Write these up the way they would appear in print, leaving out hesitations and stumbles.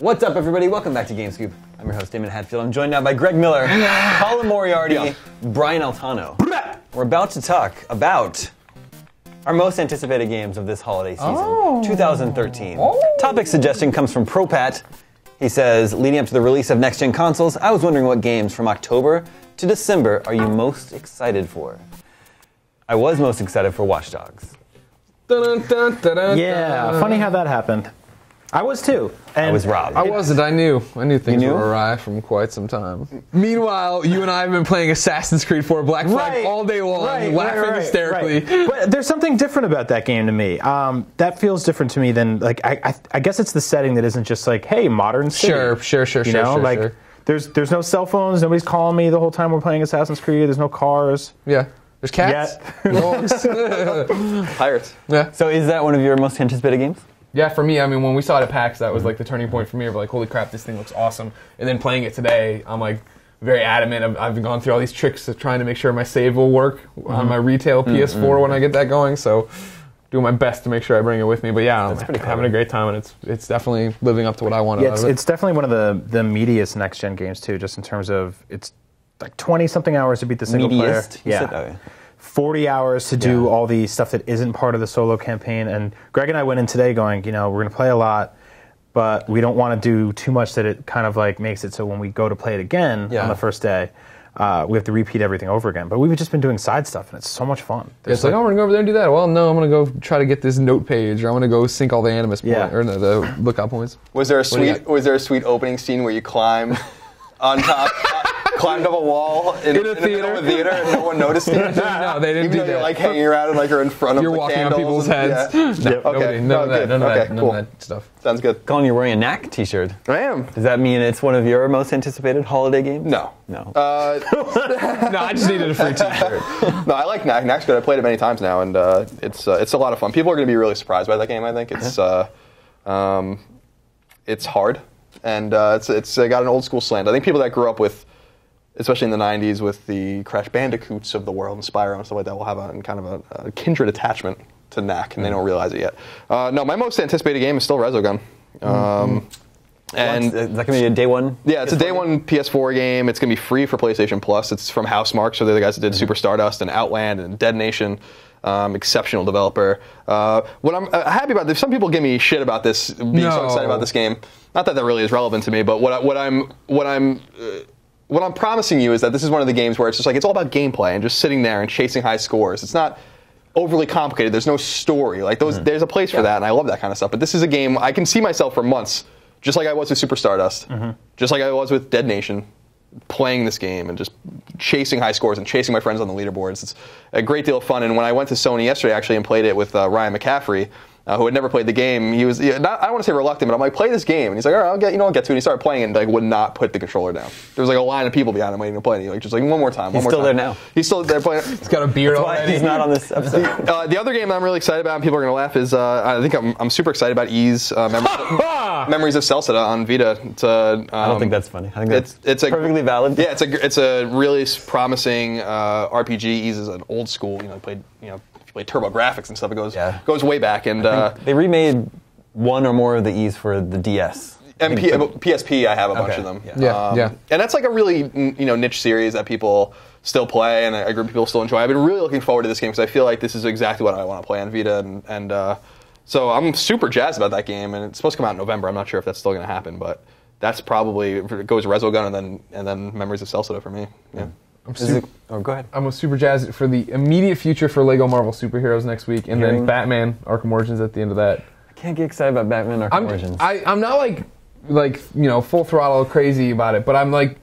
What's up, everybody? Welcome back to GameScoop. I'm your host, Damon Hatfield. I'm joined now by Greg Miller, Colin Moriarty, Brian Altano. We're about to talk about our most anticipated games of this holiday season, 2013. Topic suggestion comes from ProPat. He says, leading up to the release of next-gen consoles, I was wondering what games from October to December are you most excited for? I was most excited for Watch Dogs. Yeah, funny how that happened. I was too. And I was robbed. I wasn't. I knew things were awry from quite some time. Meanwhile, you and I have been playing Assassin's Creed 4 Black Flag all day long, laughing hysterically. But there's something different about that game to me. That feels different to me than, like, I guess it's the setting that isn't just like, hey, modern city. Sure. You know, like, there's no cell phones. Nobody's calling me the whole time we're playing Assassin's Creed. There's no cars. Yeah. There's cats. Dogs. Pirates. Yeah. So is that one of your most anticipated games? Yeah, for me, I mean, when we saw it at PAX, that was like the turning point for me of like, holy crap, this thing looks awesome. And then playing it today, I'm like very adamant. I've gone through all these tricks of trying to make sure my save will work on my retail PS4 when I get that going. So doing my best to make sure I bring it with me. But yeah, I'm having a great time, and it's definitely living up to what I wanted out of it. It's definitely one of the meatiest next-gen games, too, just in terms of it's like 20-something hours to beat the single player. Yeah. 40 hours to do all the stuff that isn't part of the solo campaign. And Greg and I went in today going, you know, we're going to play a lot, but we don't want to do too much that it kind of like makes it so when we go to play it again on the first day, we have to repeat everything over again. But we've just been doing side stuff, and it's so much fun. It's like, oh, we're going to go over there and do that. Well, no, I'm going to go try to get this note page, or I'm going to go sync all the animus points, or the lookout points. Was there a sweet opening scene where you climb on top? Climbed up a wall in a theater and no one noticed you? No, they didn't do that. You're like hanging around and like you're in front of the walking on candles. people's heads. None of that stuff. Sounds good. Colin, you're wearing a Knack t-shirt. I am. Does that mean it's one of your most anticipated holiday games? No. No. No, I just needed a free t-shirt. No, I like Knack. Knack's good. I played it many times now, and it's a lot of fun. People are going to be really surprised by that game, I think. It's hard, and it's got an old school slant. I think people that grew up with, especially in the 90s, with the Crash Bandicoots of the world and Spyro and stuff like that, will have a kindred attachment to Knack, and they don't realize it yet. No, my most anticipated game is still Resogun. And is that going to be a day one? Yeah, it's a day one PS4 game. It's going to be free for PlayStation Plus. It's from Housemarque, so they're the guys that did Super Stardust and Outland and Dead Nation. Exceptional developer. What I'm happy about, some people give me shit about this, being so excited about this game. Not that really is relevant to me, but what I'm promising you is that this is one of the games where it's just like, it's all about gameplay and just sitting there and chasing high scores. It's not overly complicated. There's no story. Like there's a place for that, and I love that kind of stuff. But this is a game I can see myself for months, just like I was with Super Stardust, just like I was with Dead Nation, playing this game and just chasing high scores and chasing my friends on the leaderboards. It's a great deal of fun. And when I went to Sony yesterday, actually, and played it with Ryan McCaffrey, who had never played the game, he was I don't want to say reluctant, but I'm like, play this game. And he's like, all right, I'll get to it. And he started playing and like would not put the controller down. There was like a line of people behind him waiting to play. And he like just like one more time. He's still there now. He's still there playing. He's got a beard already. He's not on this episode. The other game that I'm really excited about, and people are going to laugh, is I think I'm super excited about Ys Memories of Celceta on Vita. I don't think that's funny. I think it's perfectly valid. Yeah, it's a really promising RPG. Ys is an old school. Played TurboGrafx and stuff. It goes way back, and they remade one or more of the Ys for the DS. And PSP, I have a bunch of them. Yeah. And that's like a really niche series that people still play, and a group of people still enjoy. I've been really looking forward to this game because I feel like this is exactly what I want to play on Vita, and so I'm super jazzed about that game. And it's supposed to come out in November. I'm not sure if that's still going to happen, but that's probably, it goes Resogun and then Memories of Celceta for me. Yeah. Go ahead. I'm super jazzed for the immediate future for Lego Marvel Superheroes next week, and then Batman Arkham Origins at the end of that. I can't get excited about Batman Arkham Origins. I'm not like full throttle crazy about it, but I'm like,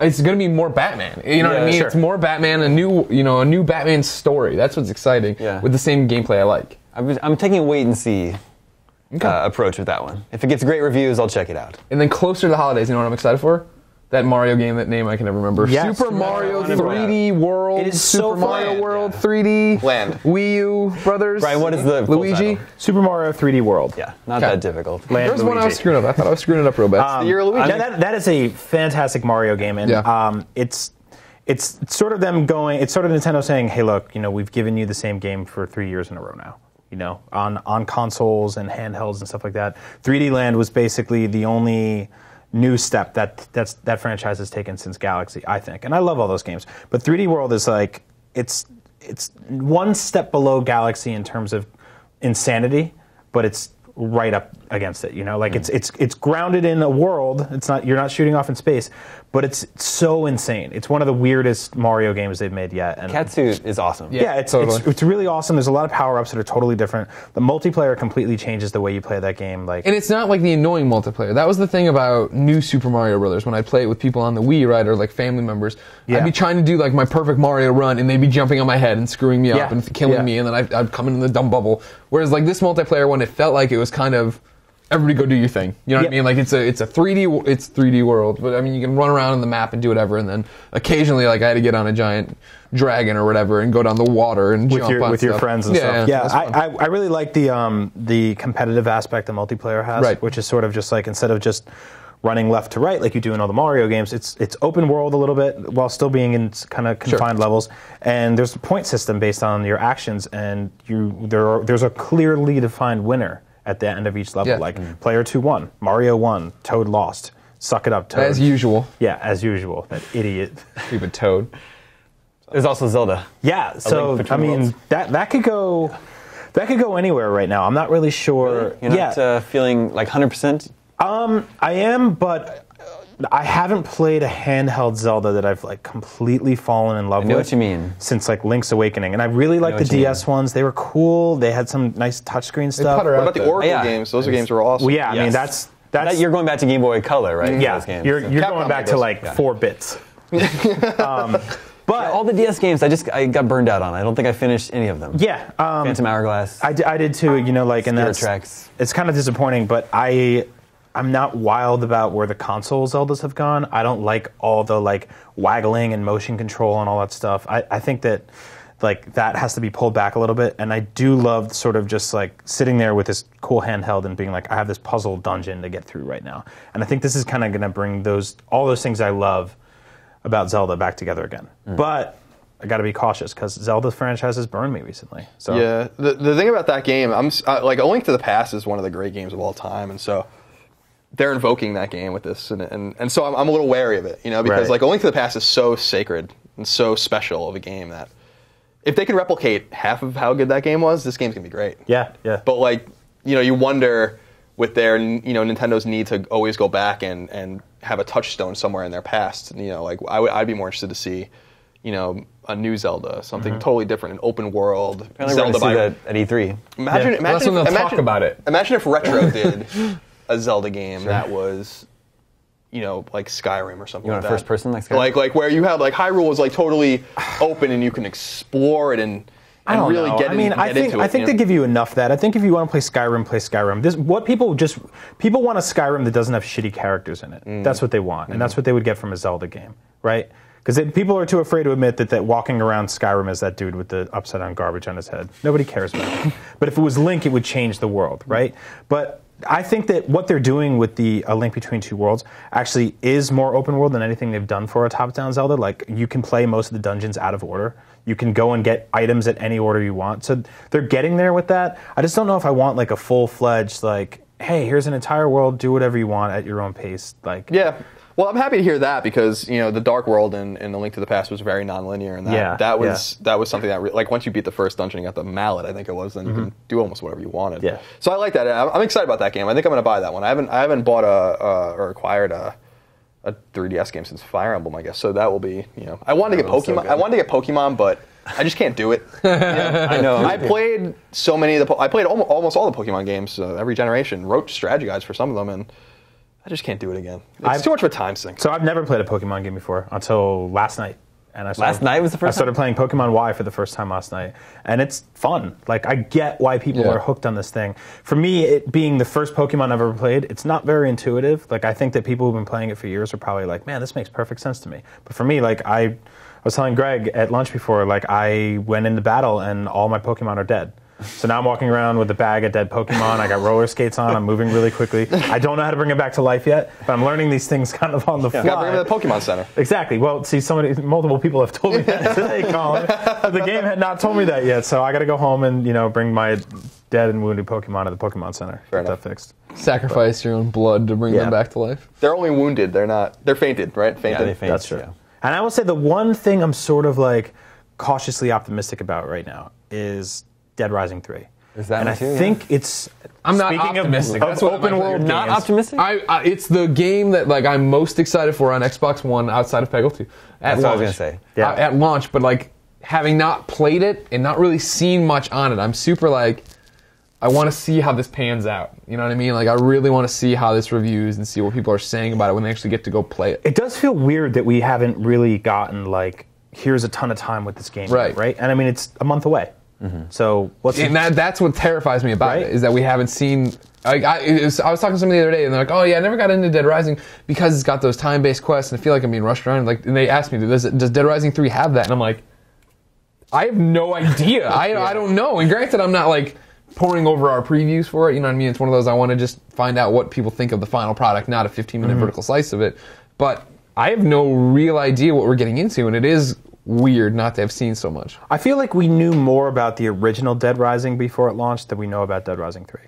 it's going to be more Batman. You know what I mean? Sure. It's more Batman, a new Batman story. That's what's exciting. Yeah. With the same gameplay I like. I'm taking a wait and see approach with that one. If it gets great reviews, I'll check it out. And then closer to the holidays, you know what I'm excited for? That Mario game, that name I can never remember. Yes, Super Mario 3D World. It is Super Mario World 3D. Land. Wii U Brothers. Brian, what is the Luigi? Super Mario 3D World. Yeah, not that difficult. There was one I was screwing up. I thought I was screwing it up real bad. The year of Luigi. That is a fantastic Mario game, and it's sort of them going. It's sort of Nintendo saying, "Hey, look, we've given you the same game for 3 years in a row now. on consoles and handhelds and stuff like that. 3D Land was basically the only new step that franchise has taken since Galaxy, I think. And I love all those games. But 3D World is like, it's one step below Galaxy in terms of insanity, but it's right up against it, like it's grounded in a world. You're not shooting off in space, but it's so insane. It's one of the weirdest Mario games they've made yet. And Catsuit is awesome. Yeah, it's really awesome. There's a lot of power-ups that are totally different. The multiplayer completely changes the way you play that game. And it's not like the annoying multiplayer. That was the thing about new Super Mario Brothers when I play it with people on the Wii, right, or like family members. Yeah. I'd be trying to do like my perfect Mario run, and they'd be jumping on my head and screwing me up and killing me, and then I'd come in the dumb bubble. Whereas like this multiplayer one, it felt like it was kind of everybody go do your thing. You know what I mean? Like it's a 3D world, but I mean you can run around on the map and do whatever, and then occasionally like I had to get on a giant dragon or whatever and go down the water and jump on with your friends and stuff. Yeah, I really like the competitive aspect the multiplayer has, which is sort of just like instead of just running left to right like you do in all the Mario games, it's open world a little bit while still being in kind of confined levels, and there's a point system based on your actions, and there's a clearly defined winner at the end of each level. Like player 2 won, Mario won, Toad lost. Suck it up, Toad. As usual. Yeah, as usual. That idiot. Stupid Toad. There's also Zelda. Yeah, so I mean that could go anywhere right now. I'm not really sure. Really? You're not feeling like 100%? I am, but I haven't played a handheld Zelda that I've like completely fallen in love with. I know what you mean. Since like Link's Awakening, and I really like the DS ones. They were cool. They had some nice touchscreen stuff. What about the Oracle games? Those games were awesome. Well, yeah, I mean that's you're going back to Game Boy Color, right? Yeah, those games, you're going back to like 4 bits. But all the DS games, I got burned out on. I don't think I finished any of them. Yeah, Phantom Hourglass. I did too. And that's Tracks. It's kind of disappointing, but I'm not wild about where the console Zeldas have gone. I don't like all the like waggling and motion control and all that stuff. I think that like that has to be pulled back a little bit. And I do love sort of just like sitting there with this cool handheld and being like, I have this puzzle dungeon to get through right now. And I think this is kind of going to bring all those things I love about Zelda back together again. But I got to be cautious because Zelda franchise has burned me recently. So yeah, the thing about that game, like A Link to the Past is one of the great games of all time, and so they're invoking that game with this, and so I'm a little wary of it, because like A Link to the Past is so sacred and so special of a game that if they can replicate half of how good that game was, this game's gonna be great. Yeah. But like, you wonder with their, Nintendo's need to always go back and have a touchstone somewhere in their past. Like I'd be more interested to see, a new Zelda, something totally different, an open world. Apparently Zelda we're going to see that at E3. Imagine that's when they'll talk about it. Imagine if Retro did a Zelda game that was, like Skyrim or something. You want like a first person like Skyrim? Like where you have like Hyrule was like totally open and you can explore it and really get into it. I think they give you enough that. I think if you want to play Skyrim, play Skyrim. People want a Skyrim that doesn't have shitty characters in it. That's what they want, and that's what they would get from a Zelda game, right? Because people are too afraid to admit that walking around Skyrim is that dude with the upside down garbage on his head. Nobody cares about it. But if it was Link, it would change the world, right? But I think that what they're doing with the A Link Between Two Worlds actually is more open world than anything they've done for a top-down Zelda. Like, you can play most of the dungeons out of order. You can go and get items at any order you want. So they're getting there with that. I just don't know if I want like a full-fledged, like, hey, here's an entire world, do whatever you want at your own pace. Like, yeah. Well, I'm happy to hear that because the Dark World in A Link to the Past was very non-linear, and that was something that like once you beat the first dungeon, you got the mallet, I think it was, then you can do almost whatever you wanted. Yeah. So I like that. I'm excited about that game. I think I'm going to buy that one. I haven't bought or acquired a 3DS game since Fire Emblem, I guess. So that will be I wanted to get Pokemon. I wanted to get Pokemon, but I just can't do it. I know. I played so many of I played almost all the Pokemon games, every generation. Wrote strategy guides for some of them, and I just can't do it again. It's too much of a time sink. So I've never played a Pokemon game before until last night. And last night was the first time? I started playing Pokemon Y for the first time last night. And it's fun. Like, I get why people are hooked on this thing. For me, it being the first Pokemon I've ever played, it's not very intuitive. Like, I think that people who've been playing it for years are probably like, man, this makes perfect sense to me. But for me, like, I was telling Greg at lunch before, like, I went into battle and all my Pokemon are dead. So now I'm walking around with a bag of dead Pokemon. I got roller skates on. I'm moving really quickly. I don't know how to bring it back to life yet, but I'm learning these things kind of on the fly. You gotta bring them to the Pokemon Center. Exactly. Well, see, multiple people have told me that today, Colin. But the game had not told me that yet, so I got to go home and bring my dead and wounded Pokemon to the Pokemon Center. Fair Get enough. that fixed. Sacrifice your own blood to bring them back to life. They're only wounded. They're fainted, right? Fainted. Yeah, they faint. That's true. Yeah. And I will say the one thing I'm sort of like cautiously optimistic about right now is Dead Rising 3. Is that and I one too, yeah? think it's. I'm not speaking optimistic. Of That's what open world You're not games, optimistic? It's the game that like I'm most excited for on Xbox One outside of Peggle 2. That's what I was going to say. Yeah. At launch, but like having not played it and not really seen much on it, I'm super like, I want to see how this pans out. You know what I mean? Like I really want to see how this reviews and see what people are saying about it when they actually get to go play it. It does feel weird that we haven't really gotten like, here's a ton of time with this game, Right. Right? And I mean, it's a month away. So what's And that's what terrifies me about Right? it, is that we haven't seen. Like I was talking to somebody the other day, and they're like, "Oh yeah, I never got into Dead Rising because it's got those time-based quests, and I feel like I'm being rushed around." Like, and they asked me, "Does Dead Rising 3 have that?" And I'm like, "I have no idea. I don't know." And granted, I'm not like poring over our previews for it. You know what I mean? It's one of those I want to just find out what people think of the final product, not a 15-minute vertical slice of it. But I have no real idea what we're getting into, and it is weird not to have seen so much. I feel like we knew more about the original Dead Rising before it launched than we know about Dead Rising 3.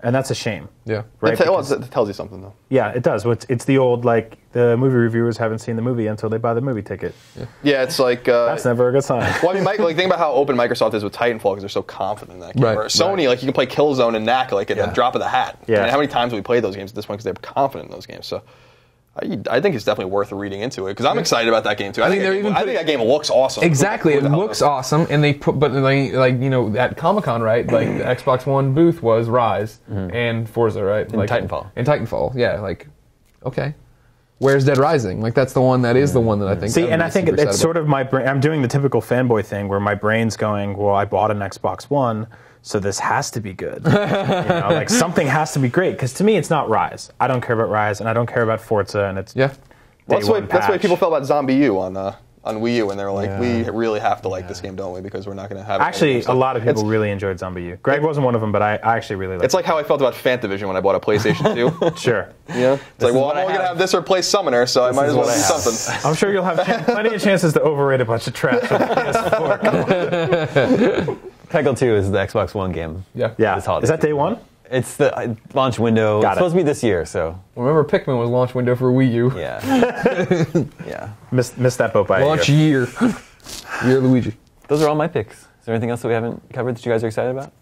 And that's a shame. Yeah. Right? It tells you something, though. Yeah, it does. It's the old, like, the movie reviewers haven't seen the movie until they buy the movie ticket. Yeah, it's like... That's never a good sign. Well, I mean, think about how open Microsoft is with Titanfall because they're so confident in that game. Right, Or Sony, like, you can play Killzone and Knack, like, at the drop of the hat. Yeah. I mean, how many times have we played those games at this point because they're confident in those games? So I think it's definitely worth reading into it because I'm excited about that game, too. I think that game looks awesome. Exactly, it looks awesome, and they put, but like at Comic-Con, right? Like the Xbox One booth was Rise and Forza, right? And Titanfall. And Titanfall, yeah. Like, okay, where's Dead Rising? Like that's the one that is the one that I think. See, and I think it's sort of my brain. I'm doing the typical fanboy thing where my brain's going, well, I bought an Xbox One, so this has to be good. Like something has to be great. Because to me, it's not Rise. I don't care about Rise, and I don't care about Forza, and it's yeah. Well, that's the way people felt about Zombie U on Wii U, and they were like, we really have to like this game, don't we? Because we're not going to have it. Actually, a lot of people really enjoyed Zombie U. Greg wasn't one of them, but I actually really liked it. It's like how I felt about Fantavision when I bought a PlayStation 2. Sure. Yeah. It's like, well, I'm only going to have this or play Summoner, so I might as well do something. I'm sure you'll have plenty of chances to overrate a bunch of trash on the PS4. Peggle 2 is the Xbox One game. Yeah. Yeah. Is that day one? It's the launch window. It's supposed to be this year, so. Remember, Pikmin was launch window for Wii U. Yeah. Yeah. Missed that boat by a Launch year. year Luigi. Those are all my picks. Is there anything else that we haven't covered that you guys are excited about?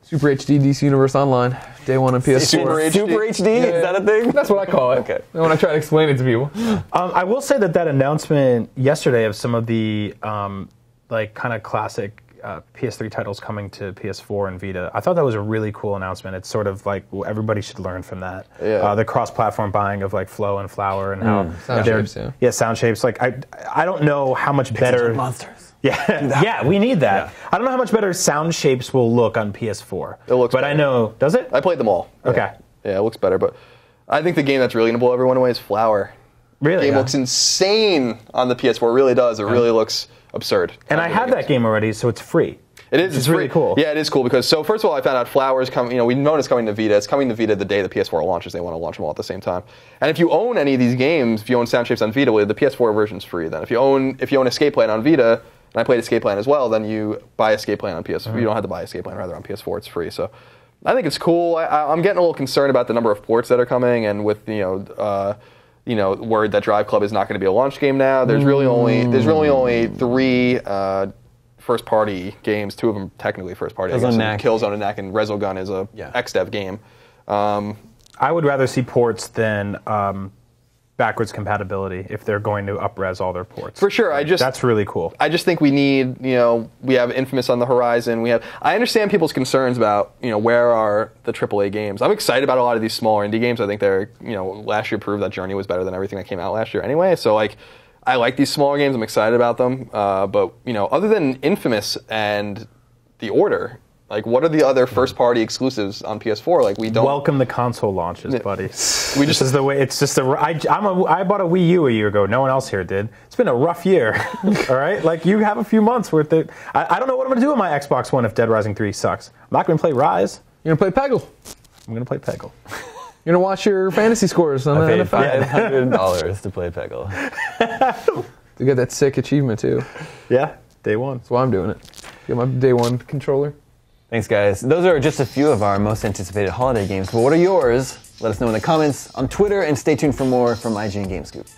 Super HD DC Universe Online, day one on PS4. Super HD? Super HD? Is that a thing? That's what I call it. Okay. When I try to explain it to people. I will say that announcement yesterday of some of the like kind of classic PS3 titles coming to PS4 and Vita, I thought that was a really cool announcement. It's sort of like everybody should learn from that. Yeah. The cross-platform buying of like Flow and Flower and how Sound shapes, yeah. sound shapes. Like I don't know how much better Monsters. Yeah, we need that. Yeah. I don't know how much better sound shapes will look on PS4. It looks but better. I know, does it? I played them all. Okay. Yeah, it looks better, but I think the game that's really going to blow everyone away is Flower. Really? The game Yeah. looks insane on the PS4. It really does. It really looks absurd. And I have that game already, so it's free. It is. It's really cool. Yeah, it is cool because first of all, I found out Flowers come. We've known it's coming to Vita. It's coming to Vita the day the PS4 launches. They want to launch them all at the same time. And if you own any of these games, if you own Sound Shapes on Vita, well, the PS4 version's free. Then if you own Escape Plan on Vita, and I played Escape Plan as well, then you buy Escape Plan on PS4. You don't have to buy Escape Plan rather on PS4. It's free. So I think it's cool. I'm getting a little concerned about the number of ports that are coming, and with word that Drive Club is not going to be a launch game now. There's really only 3 first-party games. 2 of them technically first-party. Killzone and Knack, and Resogun is a XDev game. I would rather see ports than backwards compatibility if they're going to up-res all their ports. For sure. That's really cool. I just think we need, we have Infamous on the horizon. I understand people's concerns about, where are the AAA games. I'm excited about a lot of these smaller indie games. I think they're, last year proved that Journey was better than everything that came out last year anyway. So, I like these smaller games. I'm excited about them. But, other than Infamous and The Order, Like, what are the other first-party exclusives on PS4? Like, we don't welcome the console launches, buddy. We just is the way. It's just I bought a Wii U a year ago. No one else here did. It's been a rough year. All right, like you have a few months worth of. I don't know what I'm gonna do with my Xbox One if Dead Rising 3 sucks. I'm not gonna play Rise. You're gonna play Peggle. I'm gonna play Peggle. You're gonna watch your fantasy scores on the NFL. $500 to play Peggle. To get that sick achievement too. Yeah, day one. That's why I'm doing it. Get my day one controller. Thanks, guys. Those are just a few of our most anticipated holiday games. But what are yours? Let us know in the comments on Twitter, and stay tuned for more from IGN Game Scoop.